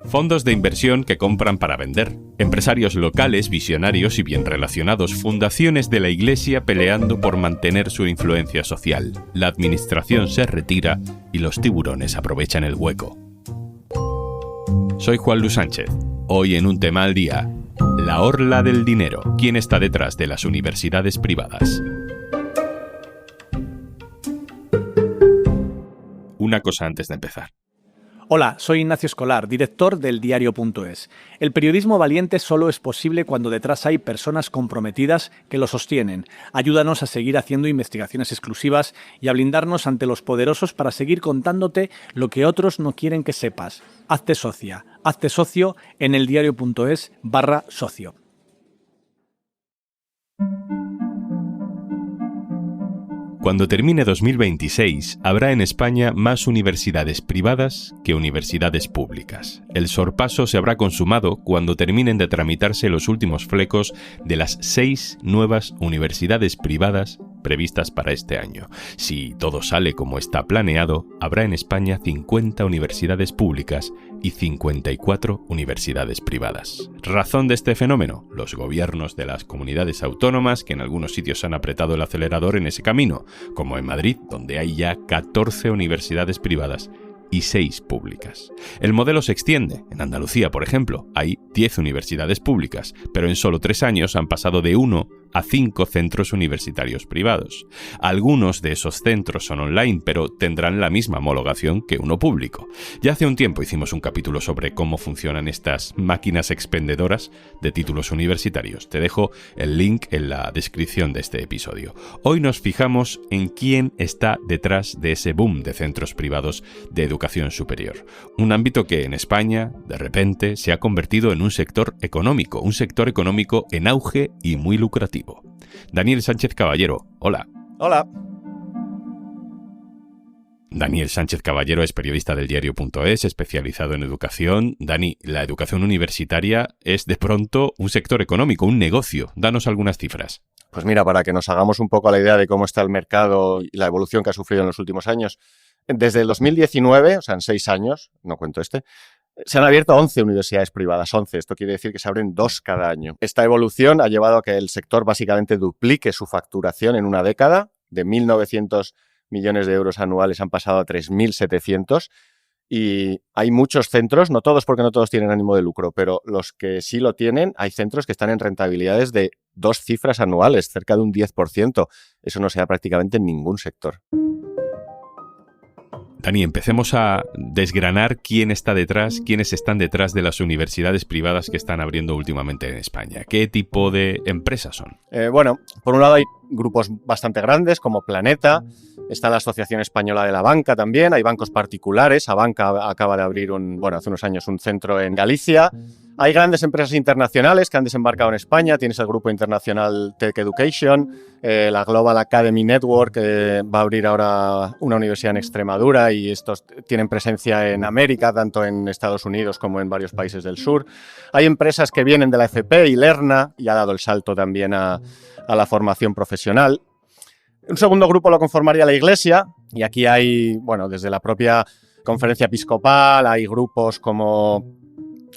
Fondos de inversión que compran para vender, empresarios locales, visionarios y bien relacionados, fundaciones de la Iglesia peleando por mantener su influencia social. La administración se retira y los tiburones aprovechan el hueco. Soy Juan Luis Sánchez. Hoy en Un Tema al Día, la orla del dinero. ¿Quién está detrás de las universidades privadas? Una cosa antes de empezar. Hola, soy Ignacio Escolar, director del Diario.es. El periodismo valiente solo es posible cuando detrás hay personas comprometidas que lo sostienen. Ayúdanos a seguir haciendo investigaciones exclusivas y a blindarnos ante los poderosos para seguir contándote lo que otros no quieren que sepas. Hazte socia, hazte socio en eldiario.es/socio. Cuando termine 2026, habrá en España más universidades privadas que universidades públicas. El sorpaso se habrá consumado cuando terminen de tramitarse los últimos flecos de las 6 nuevas universidades privadas previstas para este año. Si todo sale como está planeado, habrá en España 50 universidades públicas y 54 universidades privadas. ¿Razón de este fenómeno? Los gobiernos de las comunidades autónomas que en algunos sitios han apretado el acelerador en ese camino, como en Madrid, donde hay ya 14 universidades privadas y 6 públicas. El modelo se extiende. En Andalucía, por ejemplo, hay 10 universidades públicas, pero en solo 3 años han pasado de 1 a 5 centros universitarios privados. Algunos de esos centros son online, pero tendrán la misma homologación que uno público. Ya hace un tiempo hicimos un capítulo sobre cómo funcionan estas máquinas expendedoras de títulos universitarios. Te dejo el link en la descripción de este episodio. Hoy nos fijamos en quién está detrás de ese boom de centros privados de educación superior. Un ámbito que en España, de repente, se ha convertido en un sector económico en auge y muy lucrativo. Daniel Sánchez Caballero, hola. Hola. Daniel Sánchez Caballero es periodista del Diario.es, especializado en educación. Dani, la educación universitaria es de pronto un sector económico, un negocio. Danos algunas cifras. Pues mira, para que nos hagamos un poco la idea de cómo está el mercado y la evolución que ha sufrido en los últimos años, desde el 2019, o sea, en 6 años, no cuento se han abierto 11 universidades privadas, 11. Esto quiere decir que se abren 2 cada año. Esta evolución ha llevado a que el sector básicamente duplique su facturación en una década. De 1.900 millones de euros anuales han pasado a 3.700. Y hay muchos centros, no todos porque no todos tienen ánimo de lucro, pero los que sí lo tienen, hay centros que están en rentabilidades de 2 cifras anuales, cerca de un 10%. Eso no se da prácticamente en ningún sector. Dani, empecemos a desgranar quiénes están detrás de las universidades privadas que están abriendo últimamente en España. ¿Qué tipo de empresas son? Bueno, por un lado hay grupos bastante grandes como Planeta, está la Asociación Española de la Banca también, hay bancos particulares, Abanca acaba de abrir hace unos años un centro en Galicia. Hay grandes empresas internacionales que han desembarcado en España. Tienes el grupo internacional Tech Education, la Global Academy Network, que va a abrir ahora una universidad en Extremadura, y estos tienen presencia en América, tanto en Estados Unidos como en varios países del sur. Hay empresas que vienen de la FP y Lerna, y ha dado el salto también a la formación profesional. Un segundo grupo lo conformaría la Iglesia, y aquí hay, desde la propia Conferencia Episcopal, hay grupos como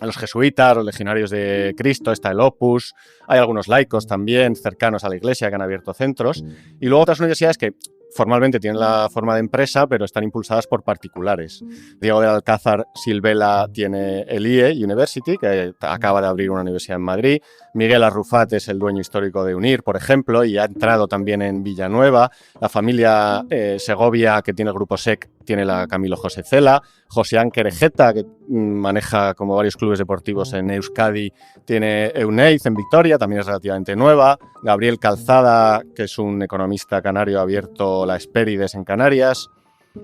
los jesuitas, los legionarios de Cristo, está el Opus, hay algunos laicos también cercanos a la Iglesia que han abierto centros, y luego otras universidades que formalmente tienen la forma de empresa, pero están impulsadas por particulares. Diego del Alcázar Silvela tiene el IE University, que acaba de abrir una universidad en Madrid. Miguel Arrufat es el dueño histórico de UNIR, por ejemplo, y ha entrado también en Villanueva. La familia Segovia, que tiene el grupo SEC, tiene la Camilo José Cela. Josian Querejeta, que maneja como varios clubes deportivos en Euskadi, tiene Euneiz en Vitoria, también es relativamente nueva. Gabriel Calzada, que es un economista canario, ha abierto la Hespérides en Canarias.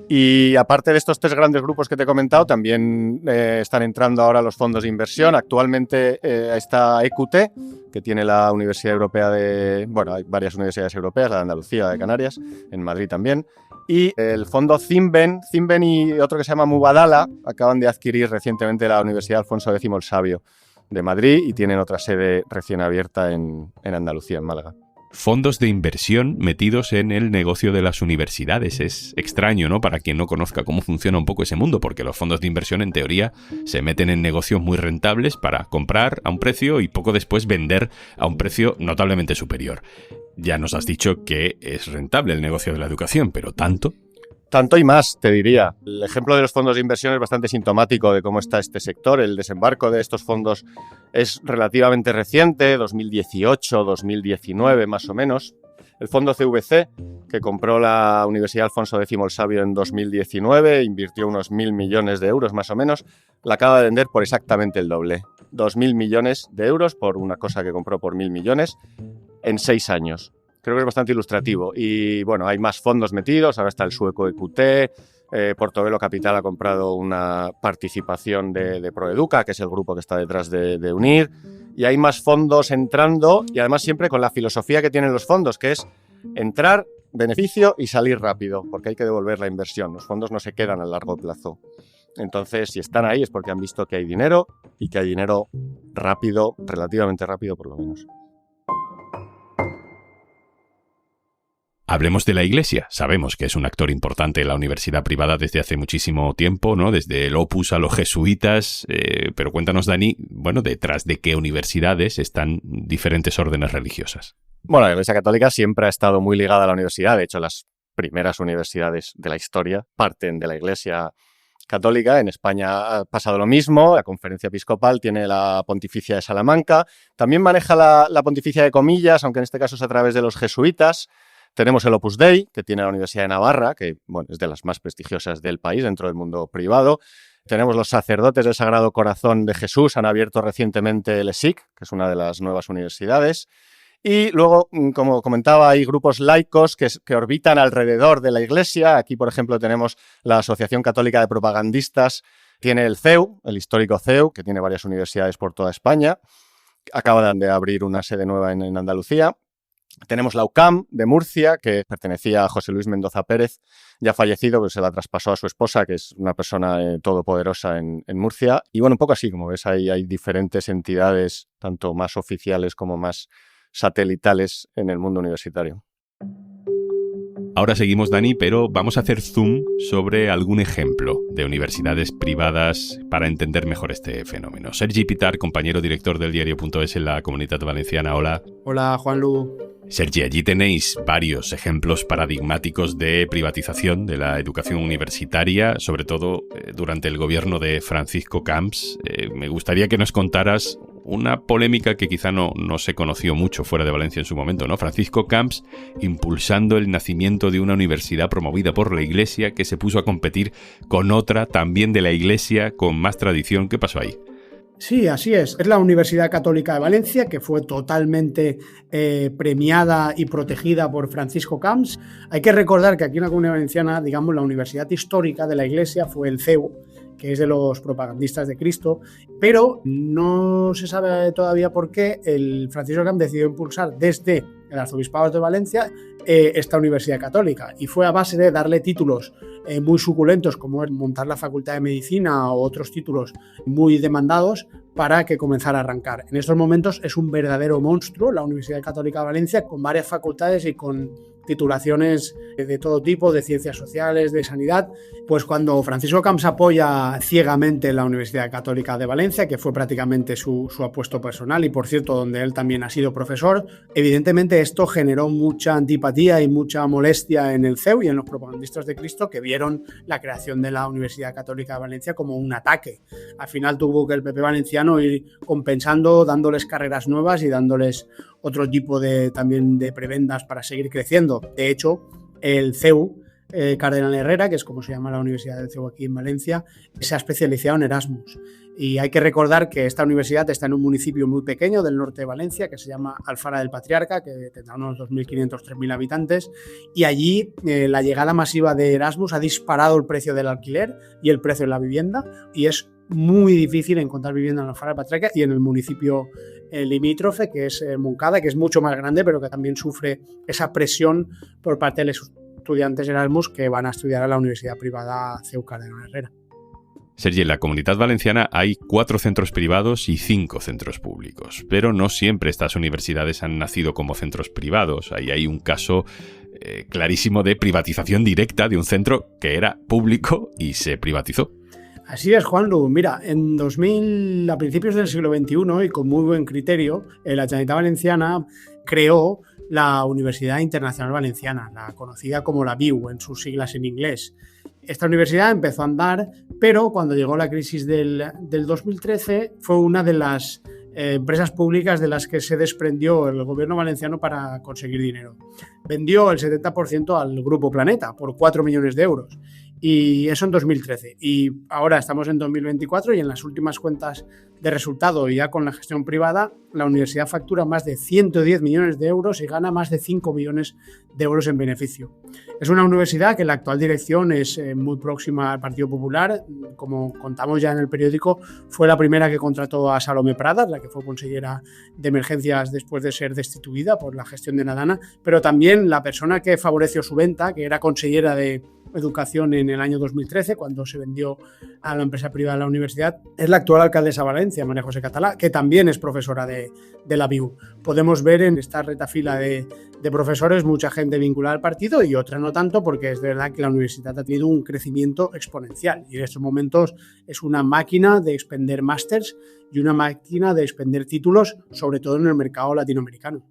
Y aparte de estos 3 grandes grupos que te he comentado, también están entrando ahora los fondos de inversión. Actualmente está EQT, que tiene la Universidad Europea hay varias universidades europeas, la de Andalucía, la de Canarias, en Madrid también. Y el fondo Cinven y otro que se llama Mubadala acaban de adquirir recientemente la Universidad Alfonso X el Sabio de Madrid, y tienen otra sede recién abierta en Andalucía, en Málaga. Fondos de inversión metidos en el negocio de las universidades. Es extraño, ¿no? Para quien no conozca cómo funciona un poco ese mundo, porque los fondos de inversión, en teoría, se meten en negocios muy rentables para comprar a un precio y poco después vender a un precio notablemente superior. Ya nos has dicho que es rentable el negocio de la educación, pero ¿tanto? Tanto y más, te diría. El ejemplo de los fondos de inversión es bastante sintomático de cómo está este sector. El desembarco de estos fondos es relativamente reciente, 2018, 2019 más o menos. El fondo CVC, que compró la Universidad Alfonso X el Sabio en 2019, invirtió unos 1.000 millones de euros más o menos, la acaba de vender por exactamente el doble. 2.000 millones de euros por una cosa que compró por 1.000 millones en 6 años. Creo que es bastante ilustrativo. Y bueno, hay más fondos metidos. Ahora está el sueco EQT. Portobelo Capital ha comprado una participación de Proeduca, que es el grupo que está detrás de UNIR. Y hay más fondos entrando y además siempre con la filosofía que tienen los fondos, que es entrar, beneficio y salir rápido, porque hay que devolver la inversión. Los fondos no se quedan a largo plazo. Entonces, si están ahí es porque han visto que hay dinero y que hay dinero rápido, relativamente rápido por lo menos. Hablemos de la Iglesia. Sabemos que es un actor importante en la universidad privada desde hace muchísimo tiempo, ¿no? Desde el Opus a los jesuitas. Pero cuéntanos, Dani, bueno, detrás de qué universidades están diferentes órdenes religiosas. Bueno, la Iglesia Católica siempre ha estado muy ligada a la universidad. De hecho, las primeras universidades de la historia parten de la Iglesia Católica. En España ha pasado lo mismo. La Conferencia Episcopal tiene la Pontificia de Salamanca. También maneja la Pontificia de Comillas, aunque en este caso es a través de los jesuitas. Tenemos el Opus Dei, que tiene la Universidad de Navarra, que bueno, es de las más prestigiosas del país dentro del mundo privado. Tenemos los sacerdotes del Sagrado Corazón de Jesús, han abierto recientemente el ESIC, que es una de las nuevas universidades. Y luego, como comentaba, hay grupos laicos que orbitan alrededor de la Iglesia. Aquí, por ejemplo, tenemos la Asociación Católica de Propagandistas, tiene el CEU, el histórico CEU, que tiene varias universidades por toda España. Acaban de abrir una sede nueva en Andalucía. Tenemos la UCAM de Murcia, que pertenecía a José Luis Mendoza Pérez, ya fallecido, pues se la traspasó a su esposa, que es una persona todopoderosa en Murcia. Y bueno, un poco así, como ves, hay diferentes entidades, tanto más oficiales como más satelitales en el mundo universitario. Ahora seguimos, Dani, pero vamos a hacer zoom sobre algún ejemplo de universidades privadas para entender mejor este fenómeno. Sergi Pitar, compañero director del diario.es en la Comunitat Valenciana. Hola. Hola, Juanlu. Sergi, allí tenéis varios ejemplos paradigmáticos de privatización de la educación universitaria, sobre todo durante el gobierno de Francisco Camps. Me gustaría que nos contaras una polémica que quizá no se conoció mucho fuera de Valencia en su momento, ¿no? Francisco Camps impulsando el nacimiento de una universidad promovida por la Iglesia que se puso a competir con otra también de la Iglesia con más tradición. ¿Qué pasó ahí? Sí, así es. Es la Universidad Católica de Valencia, que fue totalmente premiada y protegida por Francisco Camps. Hay que recordar que aquí en la Comunidad Valenciana, digamos, la universidad histórica de la Iglesia fue el CEU, que es de los propagandistas de Cristo, pero no se sabe todavía por qué el Francisco Camps decidió impulsar desde el Arzobispado de Valencia esta Universidad Católica, y fue a base de darle títulos muy suculentos, como es montar la Facultad de Medicina o otros títulos muy demandados, para que comenzara a arrancar. En estos momentos es un verdadero monstruo la Universidad Católica de Valencia, con varias facultades y con titulaciones de todo tipo, de ciencias sociales, de sanidad. Pues cuando Francisco Camps apoya ciegamente la Universidad Católica de Valencia, que fue prácticamente su apuesto personal y, por cierto, donde él también ha sido profesor, evidentemente esto generó mucha antipatía y mucha molestia en el CEU y en los propagandistas de Cristo, que vieron la creación de la Universidad Católica de Valencia como un ataque. Al final tuvo que el PP valenciano ir compensando, dándoles carreras nuevas y dándoles otro tipo también de prebendas para seguir creciendo. De hecho, el CEU, Cardenal Herrera, que es como se llama la Universidad del CEU aquí en Valencia, se ha especializado en Erasmus. Y hay que recordar que esta universidad está en un municipio muy pequeño del norte de Valencia, que se llama Alfara del Patriarca, que tendrá unos 2.500, 3.000 habitantes, y allí la llegada masiva de Erasmus ha disparado el precio del alquiler y el precio de la vivienda, y es muy difícil encontrar vivienda en Alfara del Patriarca y en el municipio limítrofe, que es Moncada, que es mucho más grande, pero que también sufre esa presión por parte de los estudiantes Erasmus que van a estudiar a la universidad privada CEU Cardenal Herrera. Sergi, en la Comunitat Valenciana hay 4 centros privados y 5 centros públicos, pero no siempre estas universidades han nacido como centros privados. Ahí hay un caso clarísimo de privatización directa de un centro que era público y se privatizó. Así es, Juanlu. Mira, en 2000, a principios del siglo XXI, y con muy buen criterio, la Generalitat Valenciana creó la Universidad Internacional Valenciana, la conocida como la BIU en sus siglas en inglés. Esta universidad empezó a andar, pero cuando llegó la crisis del 2013 fue una de las empresas públicas de las que se desprendió el gobierno valenciano para conseguir dinero. Vendió el 70% al Grupo Planeta por 4 millones de euros. Y eso en 2013. Y ahora estamos en 2024 y en las últimas cuentas de resultado, ya con la gestión privada, la universidad factura más de 110 millones de euros y gana más de 5 millones de euros en beneficio. Es una universidad que la actual dirección es muy próxima al Partido Popular. Como contamos ya en el periódico, fue la primera que contrató a Salomé Pradas, la que fue consellera de emergencias después de ser destituida por la gestión de Nadana, pero también la persona que favoreció su venta, que era consellera de Educación en el año 2013, cuando se vendió a la empresa privada de la universidad, es la actual alcaldesa de Valencia, María José Catalá, que también es profesora de la BIU. Podemos ver en esta retafila de profesores mucha gente vinculada al partido y otra no tanto, porque es verdad que la universidad ha tenido un crecimiento exponencial y en estos momentos es una máquina de expender másters y una máquina de expender títulos, sobre todo en el mercado latinoamericano.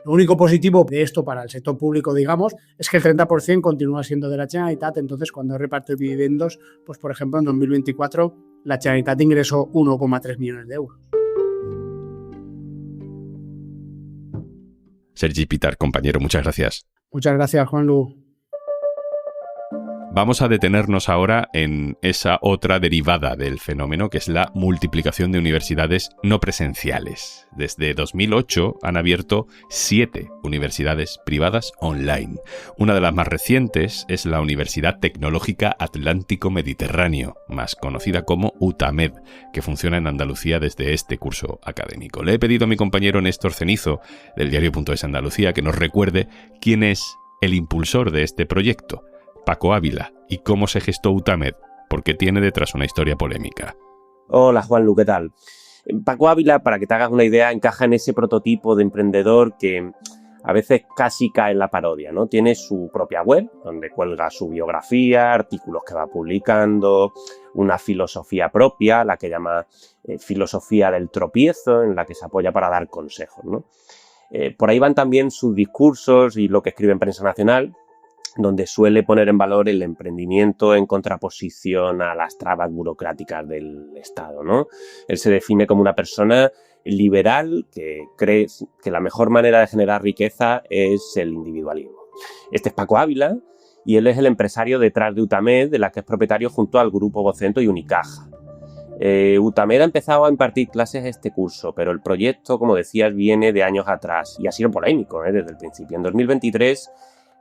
Lo único positivo de esto para el sector público, digamos, es que el 30% continúa siendo de la Generalitat. Entonces, cuando reparte dividendos, pues por ejemplo, en 2024, la Generalitat ingresó 1,3 millones de euros. Sergi Pitar, compañero, muchas gracias. Muchas gracias, Juanlu. Vamos a detenernos ahora en esa otra derivada del fenómeno, que es la multiplicación de universidades no presenciales. Desde 2008 han abierto 7 universidades privadas online. Una de las más recientes es la Universidad Tecnológica Atlántico Mediterráneo, más conocida como UTAMED, que funciona en Andalucía desde este curso académico. Le he pedido a mi compañero Néstor Cenizo, del diario.es Andalucía, que nos recuerde quién es el impulsor de este proyecto, Paco Ávila, y cómo se gestó UTAMED, porque tiene detrás una historia polémica. Hola Juanlu, ¿qué tal? Paco Ávila, para que te hagas una idea, encaja en ese prototipo de emprendedor que a veces casi cae en la parodia, ¿no? Tiene su propia web, donde cuelga su biografía, artículos que va publicando, una filosofía propia, la que llama filosofía del tropiezo, en la que se apoya para dar consejos, ¿no? Por ahí van también sus discursos y lo que escribe en prensa nacional, donde suele poner en valor el emprendimiento en contraposición a las trabas burocráticas del Estado, ¿no? Él se define como una persona liberal que cree que la mejor manera de generar riqueza es el individualismo. Este es Paco Ávila y él es el empresario detrás de UTAMED, de la que es propietario junto al Grupo Vocento y Unicaja. UTAMED ha empezado a impartir clases este curso, pero el proyecto, como decías, viene de años atrás y ha sido polémico desde el principio. En 2023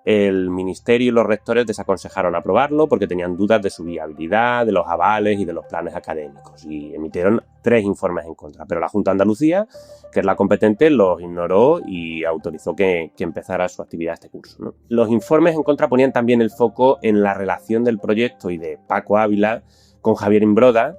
el ministerio y los rectores desaconsejaron aprobarlo porque tenían dudas de su viabilidad, de los avales y de los planes académicos, y emitieron 3 informes en contra. Pero la Junta de Andalucía, que es la competente, los ignoró y autorizó que empezara su actividad este curso, ¿no? Los informes en contra ponían también el foco en la relación del proyecto y de Paco Ávila con Javier Imbroda,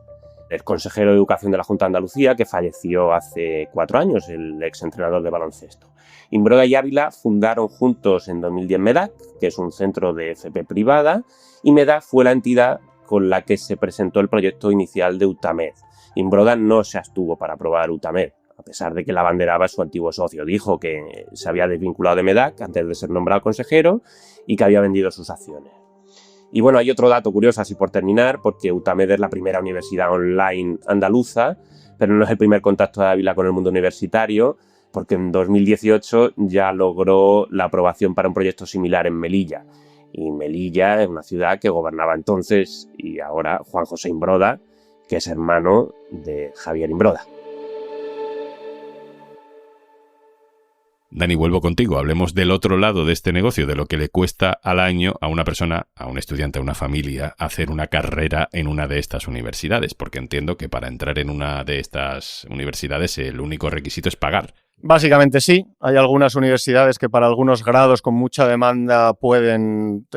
el consejero de Educación de la Junta de Andalucía, que falleció hace 4 años, el exentrenador de baloncesto. Imbroda y Ávila fundaron juntos en 2010 MEDAC, que es un centro de FP privada, y MEDAC fue la entidad con la que se presentó el proyecto inicial de UTAMED. Imbroda no se abstuvo para aprobar UTAMED, a pesar de que la abanderaba su antiguo socio. Dijo que se había desvinculado de MEDAC antes de ser nombrado consejero y que había vendido sus acciones. Y bueno, hay otro dato curioso así por terminar, porque UTAMED es la primera universidad online andaluza, pero no es el primer contacto de Ávila con el mundo universitario, porque en 2018 ya logró la aprobación para un proyecto similar en Melilla. Y Melilla es una ciudad que gobernaba entonces y ahora Juan José Imbroda, que es hermano de Javier Imbroda. Dani, vuelvo contigo. Hablemos del otro lado de este negocio, de lo que le cuesta al año a una persona, a un estudiante, a una familia, hacer una carrera en una de estas universidades, porque entiendo que para entrar en una de estas universidades el único requisito es pagar. Básicamente sí. Hay algunas universidades que para algunos grados con mucha demanda pueden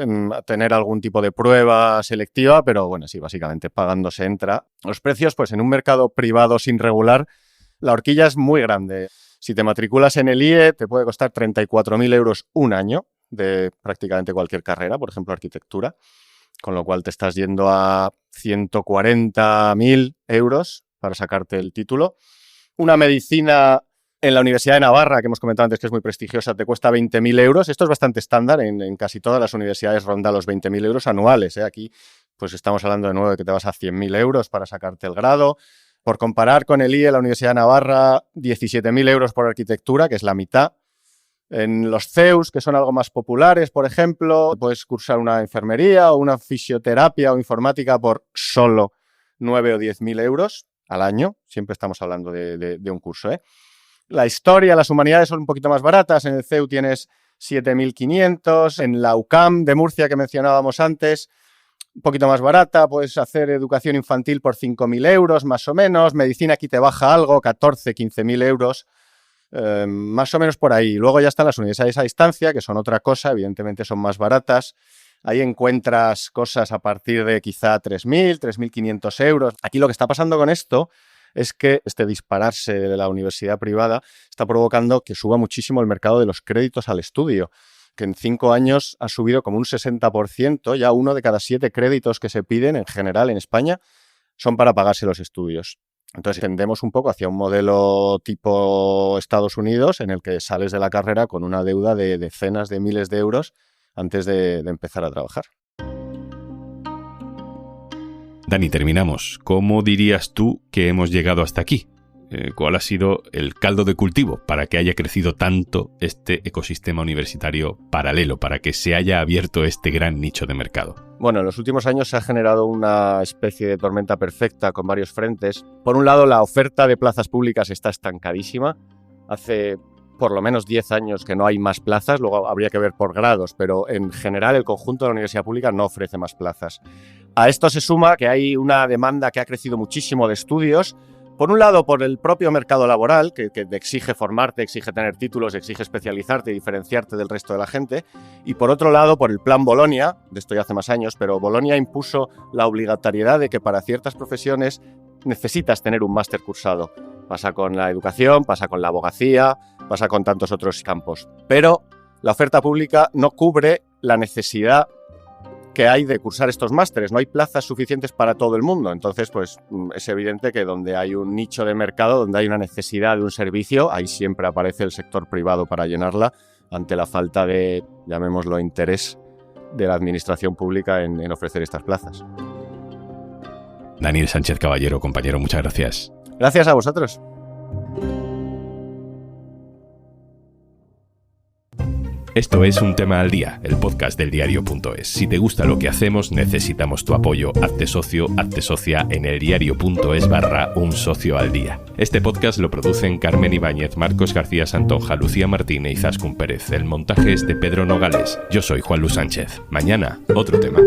tener algún tipo de prueba selectiva, pero bueno, sí, básicamente pagando se entra. Los precios, pues en un mercado privado sin regular, la horquilla es muy grande. Si te matriculas en el IE, te puede costar 34.000 euros un año de prácticamente cualquier carrera, por ejemplo, arquitectura, con lo cual te estás yendo a 140.000 euros para sacarte el título. Una medicina en la Universidad de Navarra, que hemos comentado antes que es muy prestigiosa, te cuesta 20.000 euros. Esto es bastante estándar, en casi todas las universidades ronda los 20.000 euros anuales. Aquí pues estamos hablando de nuevo de que te vas a 100.000 euros para sacarte el grado. Por comparar con el IE, la Universidad de Navarra, 17.000 euros por arquitectura, que es la mitad. En los CEUs, que son algo más populares, por ejemplo, puedes cursar una enfermería o una fisioterapia o informática por solo 9 o 10.000 euros al año. Siempre estamos hablando de un curso, ¿eh? La historia, las humanidades son un poquito más baratas. En el CEU tienes 7.500. En la UCAM de Murcia, que mencionábamos antes, un poquito más barata. Puedes hacer educación infantil por 5.000 euros, más o menos. Medicina aquí te baja algo, 15.000 euros. Más o menos por ahí. Luego ya están las universidades a distancia, que son otra cosa. Evidentemente son más baratas. Ahí encuentras cosas a partir de quizá 3.000, 3.500 euros. Aquí lo que está pasando con esto es que este dispararse de la universidad privada está provocando que suba muchísimo el mercado de los créditos al estudio, que en 5 años ha subido como un 60%, ya 1 de cada 7 créditos que se piden en general en España son para pagarse los estudios. Entonces tendemos un poco hacia un modelo tipo Estados Unidos en el que sales de la carrera con una deuda de decenas de miles de euros antes de empezar a trabajar. Dani, terminamos. ¿Cómo dirías tú que hemos llegado hasta aquí? ¿Cuál ha sido el caldo de cultivo para que haya crecido tanto este ecosistema universitario paralelo, para que se haya abierto este gran nicho de mercado? Bueno, en los últimos años se ha generado una especie de tormenta perfecta con varios frentes. Por un lado, la oferta de plazas públicas está estancadísima. Hace por lo menos 10 años que no hay más plazas, luego habría que ver por grados, pero en general el conjunto de la universidad pública no ofrece más plazas. A esto se suma que hay una demanda que ha crecido muchísimo de estudios, por un lado por el propio mercado laboral, que te exige formarte, exige tener títulos, exige especializarte y diferenciarte del resto de la gente, y por otro lado por el plan Bolonia, de esto ya hace más años, pero Bolonia impuso la obligatoriedad de que para ciertas profesiones necesitas tener un máster cursado. Pasa con la educación, pasa con la abogacía, pasa con tantos otros campos. Pero la oferta pública no cubre la necesidad que hay de cursar estos másteres. No hay plazas suficientes para todo el mundo. Entonces, pues es evidente que donde hay un nicho de mercado, donde hay una necesidad de un servicio, ahí siempre aparece el sector privado para llenarla ante la falta de, llamémoslo, interés de la administración pública en ofrecer estas plazas. Daniel Sánchez Caballero, compañero, muchas gracias. Gracias a vosotros. Esto es Un Tema al Día, el podcast del diario.es. Si te gusta lo que hacemos, necesitamos tu apoyo. Hazte socio, hazte socia en eldiario.es/Un Socio al Día. Este podcast lo producen Carmen Ibáñez, Marcos García Santonja, Lucía Martín e Izaskun Pérez. El montaje es de Pedro Nogales. Yo soy Juan Luis Sánchez. Mañana, otro tema.